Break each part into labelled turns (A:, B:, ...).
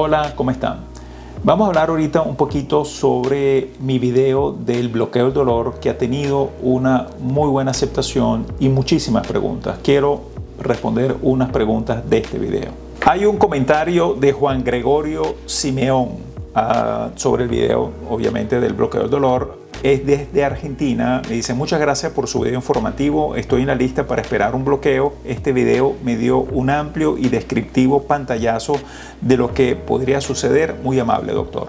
A: Hola, ¿cómo están? Vamos a hablar ahorita un poquito sobre mi video del bloqueo del dolor, que ha tenido una muy buena aceptación y muchísimas preguntas. Quiero responder unas preguntas de este video. Hay un comentario de Juan Gregorio Simeón sobre el video, obviamente, del bloqueo del dolor. Es desde Argentina. Me dice: muchas gracias por su video informativo. Estoy en la lista para esperar un bloqueo. Este video me dio un amplio y descriptivo pantallazo de lo que podría suceder. Muy amable, doctor.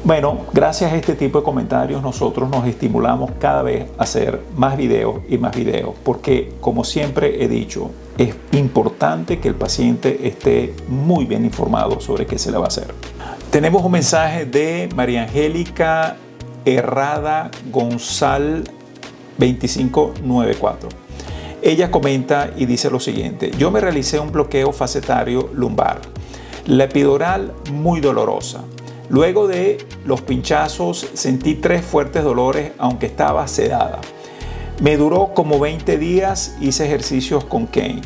A: Bueno, gracias a este tipo de comentarios nosotros nos estimulamos cada vez a hacer más videos y más videos, porque, como siempre he dicho, es importante que el paciente esté muy bien informado sobre qué se le va a hacer. Tenemos un mensaje de María Angélica Herrada González 2594. Ella comenta y dice lo siguiente: yo me realicé un bloqueo facetario lumbar. La epidural muy dolorosa. Luego de los pinchazos sentí 3 fuertes dolores, aunque estaba sedada. Me duró como 20 días, hice ejercicios con Kane.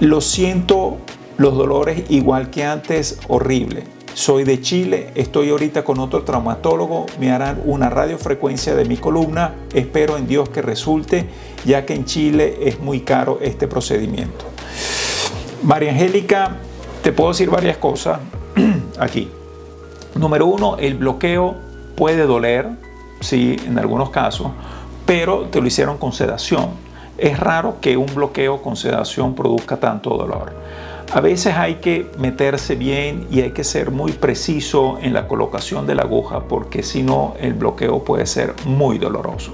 A: Lo siento, los dolores igual que antes, horrible. Soy de Chile, estoy ahorita con otro traumatólogo, me harán una radiofrecuencia de mi columna, espero en Dios que resulte, ya que en Chile es muy caro este procedimiento. María Angélica, te puedo decir varias cosas aquí. Número 1, el bloqueo puede doler, sí, en algunos casos, pero te lo hicieron con sedación. Es raro que un bloqueo con sedación produzca tanto dolor. A veces hay que meterse bien y hay que ser muy preciso en la colocación de la aguja, porque si no, el bloqueo puede ser muy doloroso.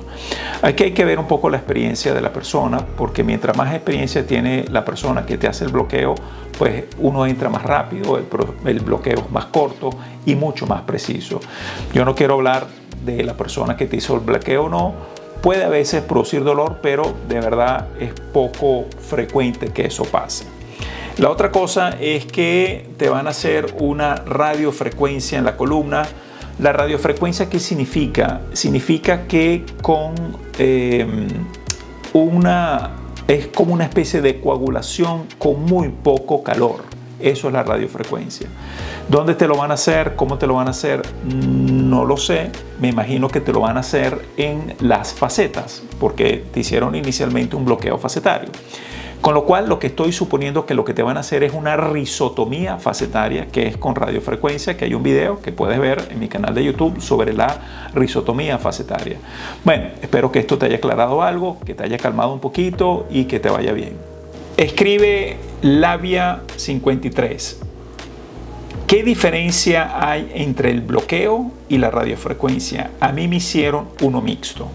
A: Aquí hay que ver un poco la experiencia de la persona, porque mientras más experiencia tiene la persona que te hace el bloqueo, pues uno entra más rápido, el bloqueo es más corto y mucho más preciso. Yo no quiero hablar de la persona que te hizo el bloqueo o no. Puede a veces producir dolor, pero de verdad es poco frecuente que eso pase. La otra cosa es que te van a hacer una radiofrecuencia en la columna. La radiofrecuencia, ¿qué significa? Significa que es como una especie de coagulación con muy poco calor. Eso es la radiofrecuencia. ¿Dónde te lo van a hacer? ¿Cómo te lo van a hacer? No lo sé. Me imagino que te lo van a hacer en las facetas, porque te hicieron inicialmente un bloqueo facetario. Con lo cual, lo que estoy suponiendo que lo que te van a hacer es una risotomía facetaria, que es con radiofrecuencia, que hay un video que puedes ver en mi canal de YouTube sobre la risotomía facetaria. Bueno, espero que esto te haya aclarado algo, que te haya calmado un poquito y que te vaya bien. Escribe Labia 53. ¿Qué diferencia hay entre el bloqueo y la radiofrecuencia? A mí me hicieron uno mixto.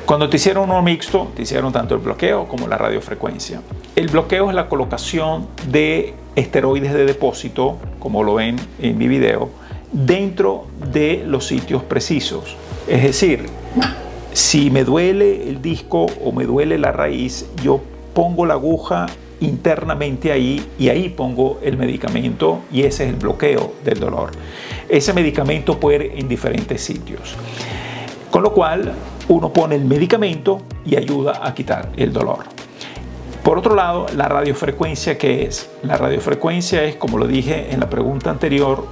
A: Cuando te hicieron uno mixto, te hicieron tanto el bloqueo como la radiofrecuencia. El bloqueo es la colocación de esteroides de depósito, como lo ven en mi video, dentro de los sitios precisos. Es decir, si me duele el disco o me duele la raíz, yo pongo la aguja internamente ahí y ahí pongo el medicamento, y ese es el bloqueo del dolor. Ese medicamento puede ir en diferentes sitios. Con lo cual, uno pone el medicamento y ayuda a quitar el dolor. Por otro lado, la radiofrecuencia, ¿qué es? La radiofrecuencia es, como lo dije en la pregunta anterior,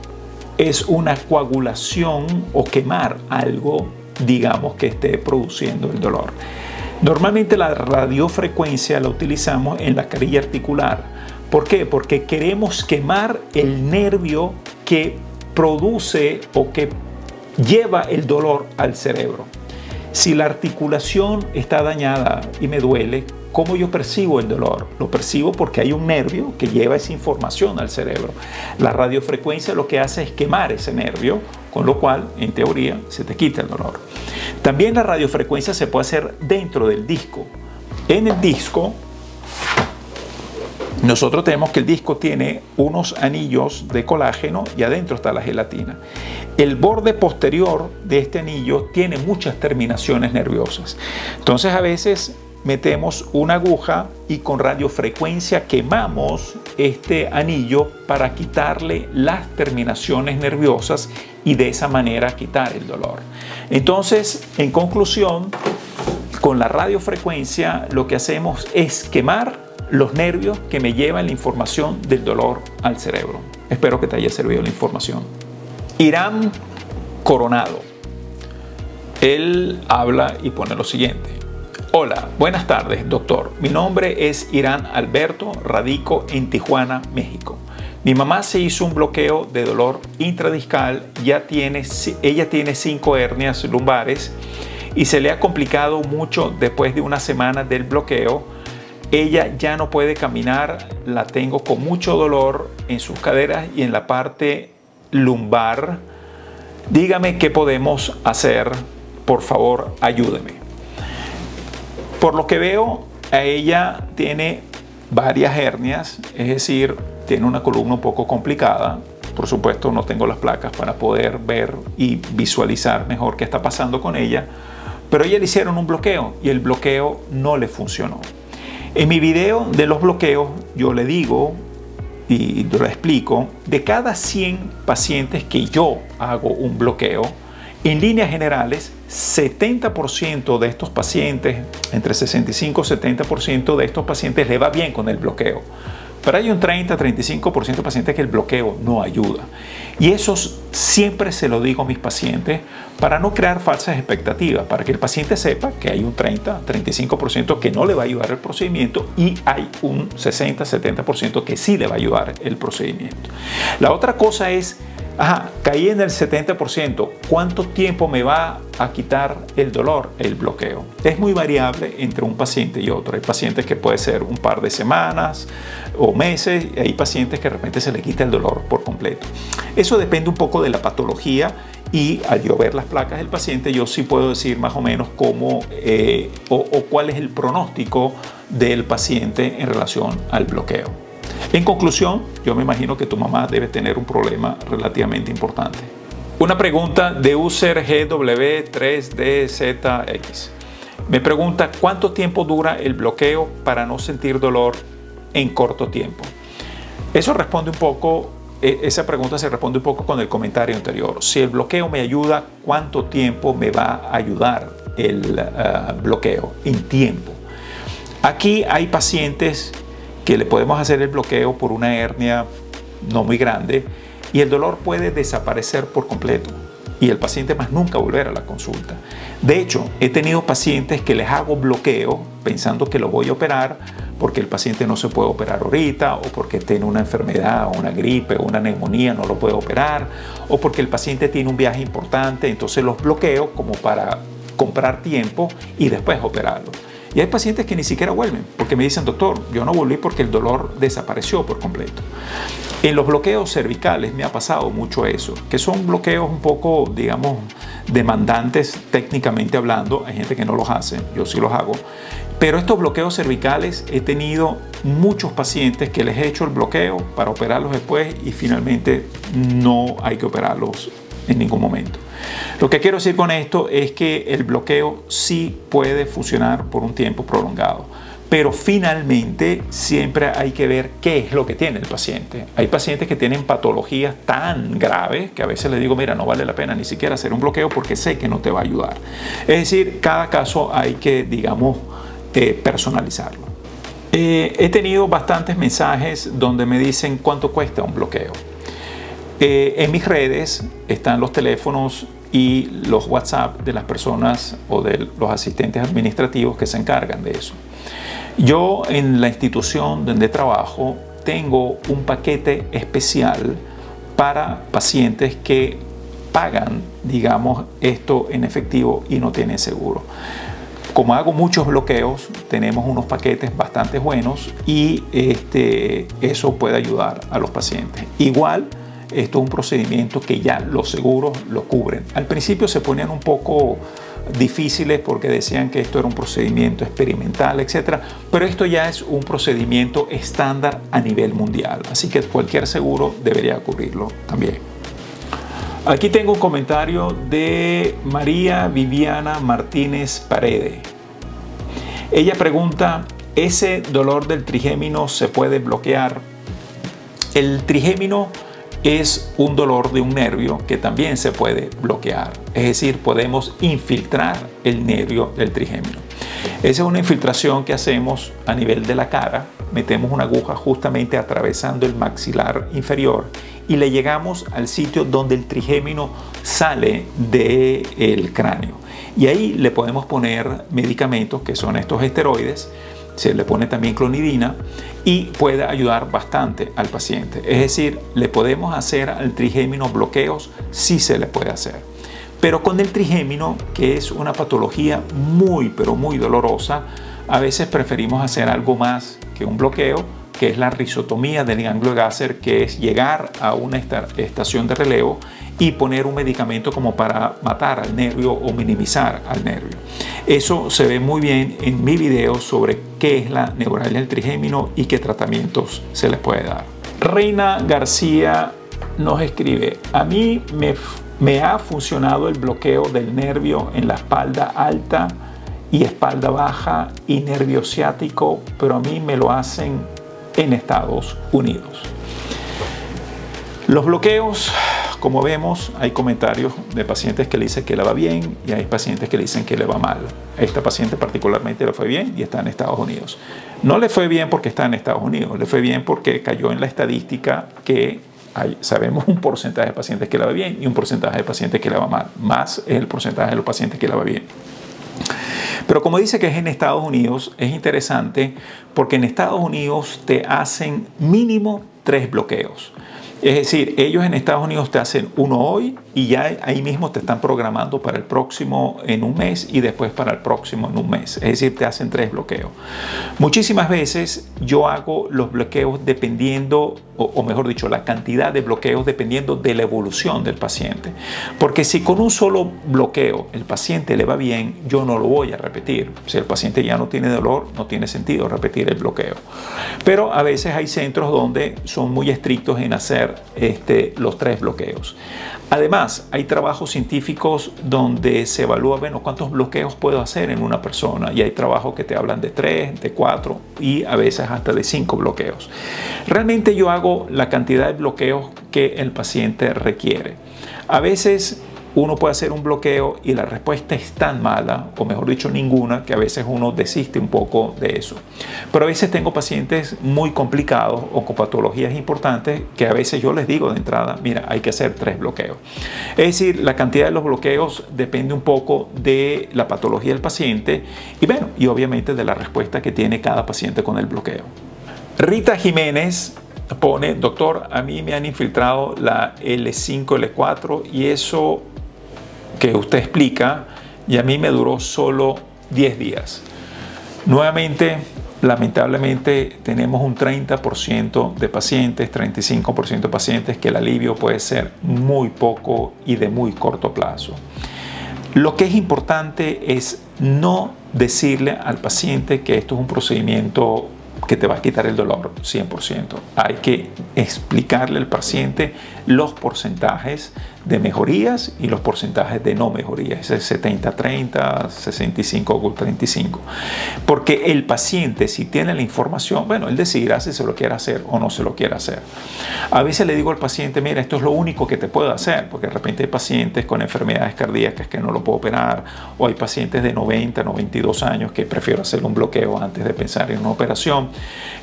A: es una coagulación o quemar algo, digamos, que esté produciendo el dolor. Normalmente la radiofrecuencia la utilizamos en la carilla articular. ¿Por qué? Porque queremos quemar el nervio que produce o que lleva el dolor al cerebro. Si la articulación está dañada y me duele, ¿cómo yo percibo el dolor? Lo percibo porque hay un nervio que lleva esa información al cerebro. La radiofrecuencia lo que hace es quemar ese nervio, con lo cual, en teoría, se te quita el dolor. También la radiofrecuencia se puede hacer dentro del disco. En el disco, nosotros tenemos que el disco tiene unos anillos de colágeno y adentro está la gelatina. El borde posterior de este anillo tiene muchas terminaciones nerviosas. Entonces, a veces metemos una aguja y con radiofrecuencia quemamos este anillo para quitarle las terminaciones nerviosas y de esa manera quitar el dolor. Entonces, en conclusión, con la radiofrecuencia lo que hacemos es quemar los nervios que me llevan la información del dolor al cerebro. Espero que te haya servido la información. Irán Coronado. Él habla y pone lo siguiente. Hola, buenas tardes, doctor. Mi nombre es Irán Alberto, radico en Tijuana, México. Mi mamá se hizo un bloqueo de dolor intradiscal, ella tiene 5 hernias lumbares y se le ha complicado mucho después de una semana del bloqueo. Ella ya no puede caminar, la tengo con mucho dolor en sus caderas y en la parte lumbar. Dígame qué podemos hacer, por favor, ayúdeme. Por lo que veo, a ella tiene varias hernias, es decir, tiene una columna un poco complicada. Por supuesto, no tengo las placas para poder ver y visualizar mejor qué está pasando con ella, pero a ella le hicieron un bloqueo y el bloqueo no le funcionó. En mi video de los bloqueos yo le digo y yo le explico, de cada 100 pacientes que yo hago un bloqueo, en líneas generales, 70% de estos pacientes, entre 65 y 70% de estos pacientes le va bien con el bloqueo. Pero hay un 30-35% de pacientes que el bloqueo no ayuda. Y eso siempre se lo digo a mis pacientes para no crear falsas expectativas, para que el paciente sepa que hay un 30-35% que no le va a ayudar el procedimiento y hay un 60-70% que sí le va a ayudar el procedimiento. La otra cosa es, caí en el 70%, ¿cuánto tiempo me va a quitar el dolor, el bloqueo? Es muy variable entre un paciente y otro. Hay pacientes que puede ser un par de semanas o meses, y hay pacientes que de repente se le quita el dolor por completo. Eso depende un poco de la patología y al yo ver las placas del paciente, yo sí puedo decir más o menos cómo o cuál es el pronóstico del paciente en relación al bloqueo. En conclusión, yo me imagino que tu mamá debe tener un problema relativamente importante. Una pregunta de user GW3DZX. Me pregunta, ¿cuánto tiempo dura el bloqueo para no sentir dolor en corto tiempo? Eso responde un poco, esa pregunta se responde un poco con el comentario anterior. Si el bloqueo me ayuda, ¿cuánto tiempo me va a ayudar el bloqueo en tiempo? Aquí hay pacientes que le podemos hacer el bloqueo por una hernia no muy grande y el dolor puede desaparecer por completo y el paciente más nunca volver a la consulta. De hecho, he tenido pacientes que les hago bloqueo pensando que lo voy a operar porque el paciente no se puede operar ahorita o porque tiene una enfermedad o una gripe o una neumonía, no lo puede operar, o porque el paciente tiene un viaje importante, entonces los bloqueo como para comprar tiempo y después operarlo. Y hay pacientes que ni siquiera vuelven porque me dicen, doctor, yo no volví porque el dolor desapareció por completo. En los bloqueos cervicales me ha pasado mucho eso, que son bloqueos un poco, digamos, demandantes técnicamente hablando. Hay gente que no los hace, yo sí los hago. Pero estos bloqueos cervicales he tenido muchos pacientes que les he hecho el bloqueo para operarlos después y finalmente no hay que operarlos en ningún momento. Lo que quiero decir con esto es que el bloqueo sí puede funcionar por un tiempo prolongado, pero finalmente siempre hay que ver qué es lo que tiene el paciente. Hay pacientes que tienen patologías tan graves que a veces les digo, mira, no vale la pena ni siquiera hacer un bloqueo porque sé que no te va a ayudar. Es decir, cada caso hay que, digamos, personalizarlo. He tenido bastantes mensajes donde me dicen cuánto cuesta un bloqueo. En mis redes están los teléfonos y los WhatsApp de las personas o de los asistentes administrativos que se encargan de eso. Yo en la institución donde trabajo tengo un paquete especial para pacientes que pagan, digamos, esto en efectivo y no tienen seguro. Como hago muchos bloqueos, tenemos unos paquetes bastante buenos y eso puede ayudar a los pacientes. Igual, esto es un procedimiento que ya los seguros lo cubren. Al principio se ponían un poco difíciles porque decían que esto era un procedimiento experimental, etc. Pero esto ya es un procedimiento estándar a nivel mundial. Así que cualquier seguro debería cubrirlo también. Aquí tengo un comentario de María Viviana Martínez Paredes. Ella pregunta, ¿ese dolor del trigémino se puede bloquear? El trigémino es un dolor de un nervio que también se puede bloquear. Es decir, podemos infiltrar el nervio del trigémino. Esa es una infiltración que hacemos a nivel de la cara. Metemos una aguja justamente atravesando el maxilar inferior y le llegamos al sitio donde el trigémino sale del cráneo. Y ahí le podemos poner medicamentos que son estos esteroides. Se le pone también clonidina y puede ayudar bastante al paciente. Es decir, le podemos hacer al trigémino bloqueos, sí se le puede hacer. Pero con el trigémino, que es una patología muy, pero muy dolorosa, a veces preferimos hacer algo más que un bloqueo, que es la rizotomía del ganglio de Gasser, que es llegar a una estación de relevo y poner un medicamento como para matar al nervio o minimizar al nervio. Eso se ve muy bien en mi video sobre qué es la neuralgia del trigémino y qué tratamientos se les puede dar. Reina García nos escribe: a mí me ha funcionado el bloqueo del nervio en la espalda alta y espalda baja y nervio ciático, pero a mí me lo hacen en Estados Unidos. Los bloqueos, como vemos, hay comentarios de pacientes que le dicen que le va bien y hay pacientes que le dicen que le va mal. A esta paciente particularmente le fue bien y está en Estados Unidos. No le fue bien porque está en Estados Unidos, le fue bien porque cayó en la estadística que sabemos un porcentaje de pacientes que le va bien y un porcentaje de pacientes que le va mal. Más es el porcentaje de los pacientes que le va bien. Pero como dice que es en Estados Unidos, es interesante porque en Estados Unidos te hacen mínimo 3 bloqueos. Es decir, ellos en Estados Unidos te hacen uno hoy y ya ahí mismo te están programando para el próximo en un mes y después para el próximo en un mes. Es decir, te hacen 3 bloqueos. Muchísimas veces yo hago los bloqueos dependiendo, o mejor dicho, la cantidad de bloqueos dependiendo de la evolución del paciente. Porque si con un solo bloqueo el paciente le va bien, yo no lo voy a repetir. Si el paciente ya no tiene dolor, no tiene sentido repetir el bloqueo. Pero a veces hay centros donde son muy estrictos en hacer los 3 bloqueos. Además, hay trabajos científicos donde se evalúa, bueno, cuántos bloqueos puedo hacer en una persona, y hay trabajos que te hablan de 3, de 4 y a veces hasta de 5 bloqueos. Realmente yo hago la cantidad de bloqueos que el paciente requiere. A veces uno puede hacer un bloqueo y la respuesta es tan mala, o mejor dicho ninguna, que a veces uno desiste un poco de eso. Pero a veces tengo pacientes muy complicados o con patologías importantes que a veces yo les digo de entrada, mira, hay que hacer 3 bloqueos. Es decir, la cantidad de los bloqueos depende un poco de la patología del paciente y, bueno, y obviamente de la respuesta que tiene cada paciente con el bloqueo. Rita Jiménez pone: doctor, a mí me han infiltrado la L5, L4 y eso que usted explica, y a mí me duró solo 10 días. Nuevamente, lamentablemente, tenemos un 30% de pacientes, 35% de pacientes que el alivio puede ser muy poco y de muy corto plazo. Lo que es importante es no decirle al paciente que esto es un procedimiento que te va a quitar el dolor 100%. Hay que explicarle al paciente los porcentajes de mejorías y los porcentajes de no mejorías, es 70-30, 65-35. Porque el paciente, si tiene la información, bueno, él decidirá si se lo quiere hacer o no se lo quiere hacer. A veces le digo al paciente, mira, esto es lo único que te puedo hacer, porque de repente hay pacientes con enfermedades cardíacas que no lo puedo operar, o hay pacientes de 90, 92 años que prefiero hacer un bloqueo antes de pensar en una operación.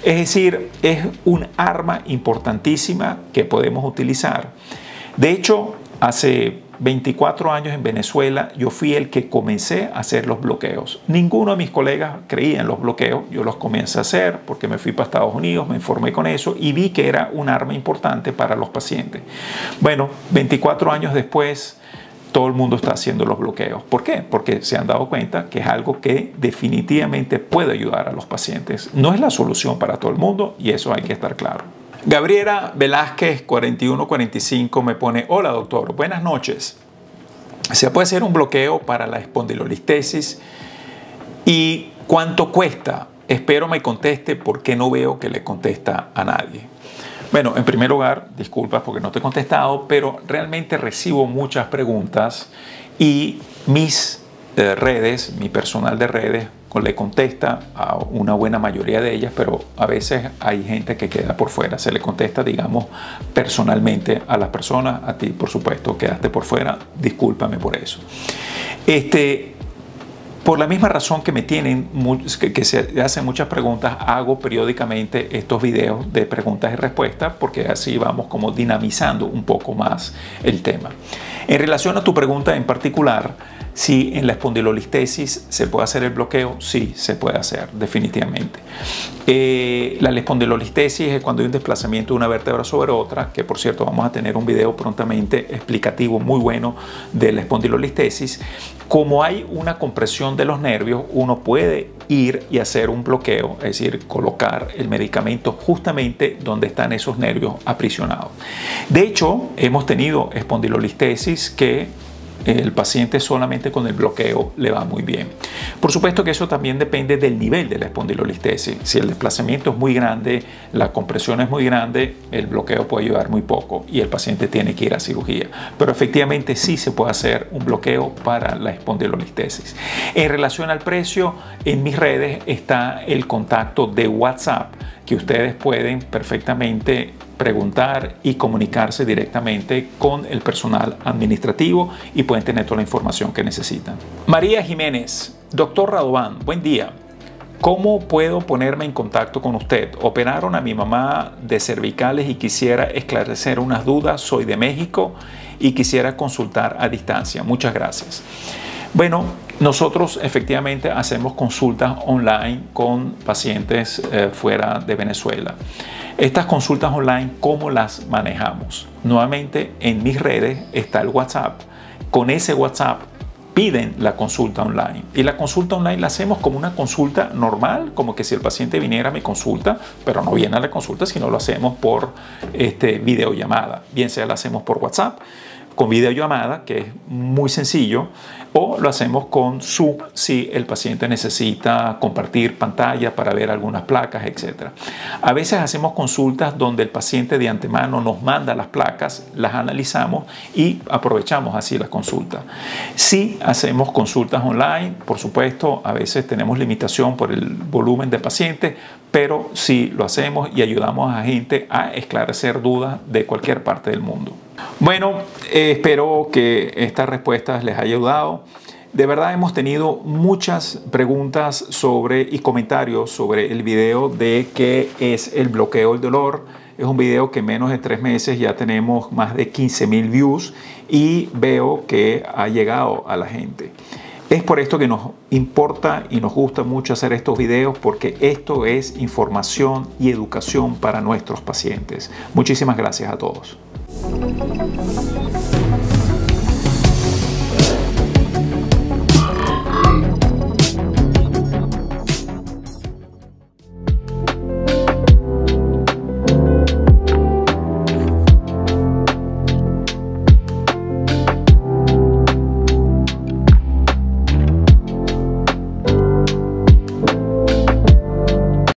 A: Es decir, es un arma importantísima que podemos utilizar. De hecho, hace 24 años en Venezuela yo fui el que comencé a hacer los bloqueos. Ninguno de mis colegas creía en los bloqueos. Yo los comencé a hacer porque me fui para Estados Unidos, me informé con eso y vi que era un arma importante para los pacientes. Bueno, 24 años después, todo el mundo está haciendo los bloqueos. ¿Por qué? Porque se han dado cuenta que es algo que definitivamente puede ayudar a los pacientes. No es la solución para todo el mundo y eso hay que estar claro. Gabriela Velázquez 4145 me pone: hola doctor, buenas noches. ¿Se puede hacer un bloqueo para la espondilolistesis? ¿Y cuánto cuesta? Espero me conteste porque no veo que le contesta a nadie. Bueno, en primer lugar, disculpas porque no te he contestado, pero realmente recibo muchas preguntas y mis redes, mi personal de redes, le contesta a una buena mayoría de ellas, pero a veces hay gente que queda por fuera. Se le contesta, digamos, personalmente a las personas. A ti, por supuesto, quedaste por fuera. Discúlpame por eso. Por la misma razón que me tienen, que se hacen muchas preguntas, hago periódicamente estos videos de preguntas y respuestas porque así vamos como dinamizando un poco más el tema. En relación a tu pregunta en particular, si en la espondilolistesis se puede hacer el bloqueo, sí se puede hacer, definitivamente. La espondilolistesis es cuando hay un desplazamiento de una vértebra sobre otra, que por cierto vamos a tener un video prontamente explicativo muy bueno de la espondilolistesis. Como hay una compresión de los nervios, uno puede ir y hacer un bloqueo, es decir, colocar el medicamento justamente donde están esos nervios aprisionados. De hecho, hemos tenido espondilolistesis que el paciente solamente con el bloqueo le va muy bien. Por supuesto que eso también depende del nivel de la espondilolistesis. Si el desplazamiento es muy grande, la compresión es muy grande, el bloqueo puede ayudar muy poco y el paciente tiene que ir a cirugía. Pero efectivamente sí se puede hacer un bloqueo para la espondilolistesis. En relación al precio, en mis redes está el contacto de WhatsApp que ustedes pueden perfectamente preguntar y comunicarse directamente con el personal administrativo y pueden tener toda la información que necesitan. María Jiménez, doctor Radovan, buen día. ¿Cómo puedo ponerme en contacto con usted? Operaron a mi mamá de cervicales y quisiera esclarecer unas dudas. Soy de México y quisiera consultar a distancia. Muchas gracias. Bueno, nosotros efectivamente hacemos consultas online con pacientes fuera de Venezuela. Estas consultas online, ¿cómo las manejamos? Nuevamente, en mis redes está el WhatsApp. Con ese WhatsApp piden la consulta online. Y la consulta online la hacemos como una consulta normal, como que si el paciente viniera a mi consulta, pero no viene a la consulta, sino lo hacemos por videollamada. Bien sea la hacemos por WhatsApp, con videollamada, que es muy sencillo, o lo hacemos con Zoom si el paciente necesita compartir pantalla para ver algunas placas, etc. A veces hacemos consultas donde el paciente de antemano nos manda las placas, las analizamos y aprovechamos así la consulta. Si hacemos consultas online, por supuesto, a veces tenemos limitación por el volumen de pacientes, pero sí lo hacemos y ayudamos a gente a esclarecer dudas de cualquier parte del mundo. Bueno, espero que estas respuestas les haya ayudado. De verdad hemos tenido muchas preguntas y comentarios sobre el video de qué es el bloqueo del dolor. Es un video que en menos de 3 meses ya tenemos más de 15.000 views y veo que ha llegado a la gente. Es por esto que nos importa y nos gusta mucho hacer estos videos, porque esto es información y educación para nuestros pacientes. Muchísimas gracias a todos.